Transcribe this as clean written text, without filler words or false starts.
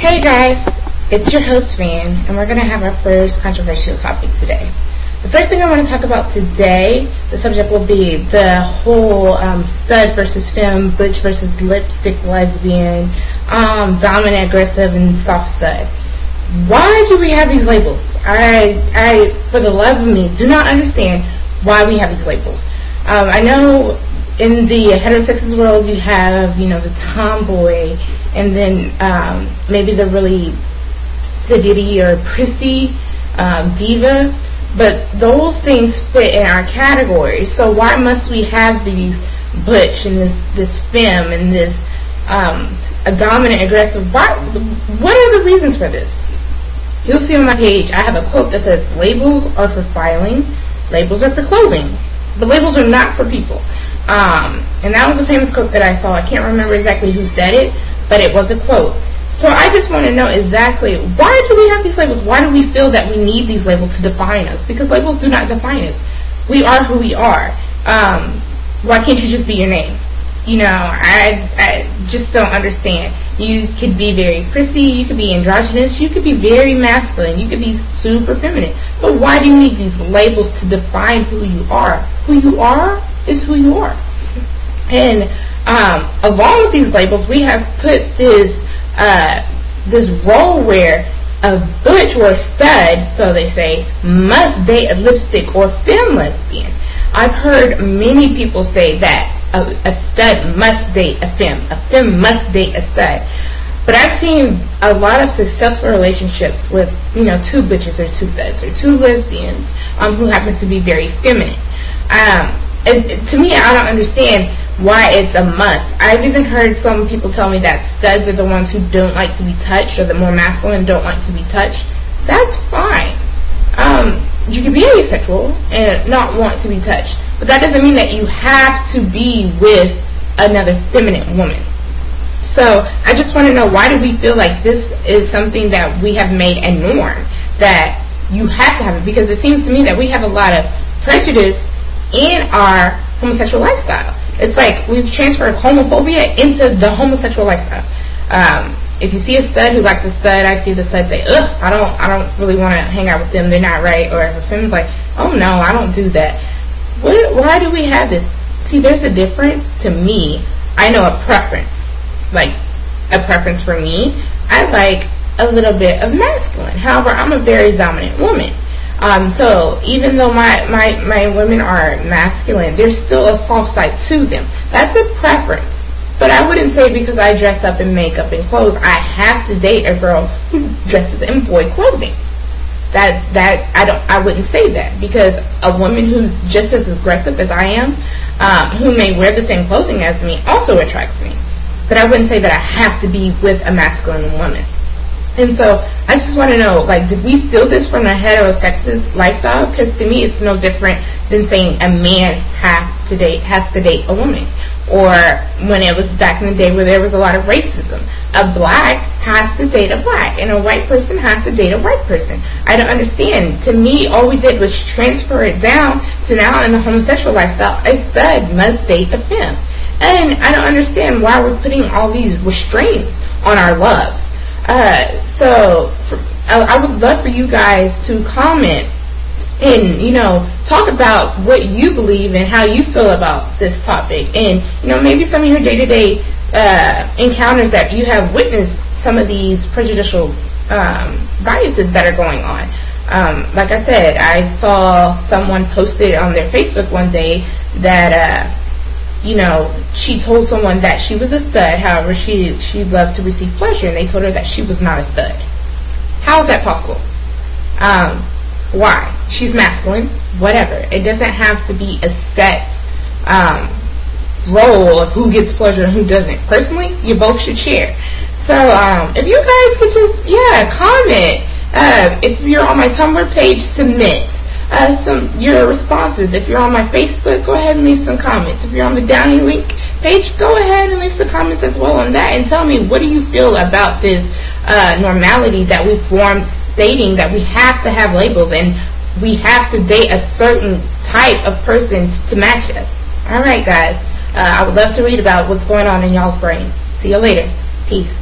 Hey guys, it's your host Femme, and we're going to have our first controversial topic today. The first thing I want to talk about today, the subject will be the whole stud versus femme, butch versus lipstick lesbian, dominant, aggressive, and soft stud. Why do we have these labels? I, for the love of me, do not understand why we have these labels. I know in the heterosexist world you have, the tomboy, and then maybe the really sedity or prissy diva, but those things fit in our category. So why must we have these butch and this femme and this a dominant, aggressive? What are the reasons for this? You'll see on my page I have a quote that says, labels are for filing, labels are for clothing, but labels are not for people. And that was a famous quote that I saw. I can't remember exactly who said it, but it was a quote. So I just want to know exactly, why do we have these labels? Why do we feel that we need these labels to define us? Because labels do not define us. We are who we are. Why can't you just be your name? I just don't understand. You could be very prissy, you could be androgynous, you could be very masculine, you could be super feminine. But why do you need these labels to define who you are? Who you are is who you are. And along with these labels, we have put this role where a butch or a stud, so they say, must date a lipstick or femme lesbian. I've heard many people say that a stud must date a femme must date a stud. But I've seen a lot of successful relationships with, two bitches or two studs or two lesbians who happen to be very feminine. And to me, I don't understand why it's a must. I've even heard some people tell me that studs are the ones who don't like to be touched, or the more masculine don't like to be touched. That's fine. You can be asexual and not want to be touched, but that doesn't mean that you have to be with another feminine woman. So I just want to know, why do we feel like this is something that we have made a norm, that you have to have it? Because it seems to me that we have a lot of prejudice in our homosexual lifestyle. It's like we've transferred homophobia into the homosexual lifestyle. If you see a stud who likes a stud, I see the stud say, ugh, I don't really want to hang out with them, they're not right. Or if a femme's like, oh no, I don't do that. Why do we have this? See, there's a difference to me. I know a preference. Like, a preference for me, I like a little bit of masculine. However, I'm a very dominant woman. So even though my women are masculine, there's still a soft side to them. That's a preference. But I wouldn't say because I dress up in makeup and clothes, I have to date a girl who dresses in boy clothing. I wouldn't say that, because a woman who's just as aggressive as I am, who may wear the same clothing as me, also attracts me. But I wouldn't say that I have to be with a masculine woman. And so I just want to know, did we steal this from a heterosexist lifestyle? Because to me, it's no different than saying a man has to date a woman. Or when it was back in the day where there was a lot of racism, a black has to date a black, and a white person has to date a white person. I don't understand. To me, all we did was transfer it down to now in the homosexual lifestyle, a stud must date a femme. And I don't understand why we're putting all these restraints on our love. I would love for you guys to comment and, talk about what you believe and how you feel about this topic. And, maybe some of your day-to-day encounters that you have witnessed some of these prejudicial biases that are going on. Like I said, I saw someone posted on their Facebook one day that, she told someone that she was a stud. However, she loved to receive pleasure, and they told her that she was not a stud. How is that possible? Why? She's masculine. Whatever. It doesn't have to be a set role of who gets pleasure and who doesn't. Personally, you both should share. So, if you guys could just, comment. If you're on my Tumblr page, submit your responses. If you're on my Facebook, go ahead and leave some comments. If you're on the Downey link page, go ahead and leave some comments as well on that, and tell me, what do you feel about this normality that we formed, stating that we have to have labels and we have to date a certain type of person to match us. Alright guys, I would love to read about what's going on in y'all's brains. See you later. Peace.